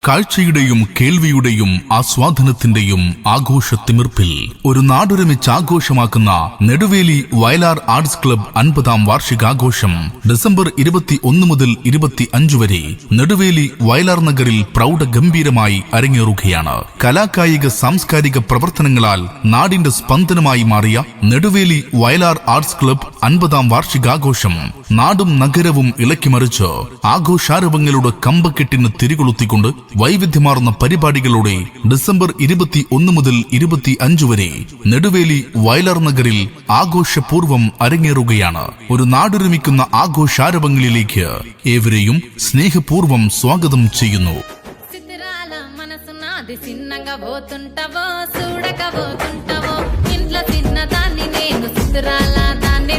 കാഴ്ചയുടെയും കേൾവിയുടെയും ആസ്വാദനത്തിന്റെയും ആഘോഷത്തിമിർപ്പിൽ ഒരു നാടൊരുമിച്ച് ആഘോഷമാക്കുന്ന നെടുവേലി വയലാർ ആർട്സ് ക്ലബ് 50-ാം വാർഷികാഘോഷം ഡിസംബർ 21 മുതൽ 25 വരെ നെടുവേലി വയലാർ നഗറിൽ പ്രൗഢഗംഭീരമായി അരങ്ങേറുകയാണ്. കലാകായിക സാംസ്കാരിക പ്രവർത്തനങ്ങളാൽ നാടിന്റെ സ്പന്ദനമായി മാറിയ നെടുവേലി വയലാർ ആർട്സ് ക്ലബ് 50-ാം വാർഷികാഘോഷം നാടും നഗരവും ഇളക്കിമറിച്ച് ആഘോഷാരവങ്ങളുടെ കമ്പക്കെട്ടിന് തിരികൊളുത്തിക്കൊണ്ട് വൈവിധ്യമാർന്ന പരിപാടികളോടെ ഡിസംബർ 21 മുതൽ 25 വരെ നെടുവേലി വയലാർ നഗറിൽ ആഘോഷപൂർവ്വം അരങ്ങേറുകയാണ്. ഒരു നാടൊരുമിക്കുന്ന ആഘോഷാരവങ്ങളിലേക്ക് ഏവരെയും സ്നേഹപൂർവ്വം സ്വാഗതം ചെയ്യുന്നു. ఇంట్లో చిన్నదాన్ని నేను సిద్ధరాల దాన్ని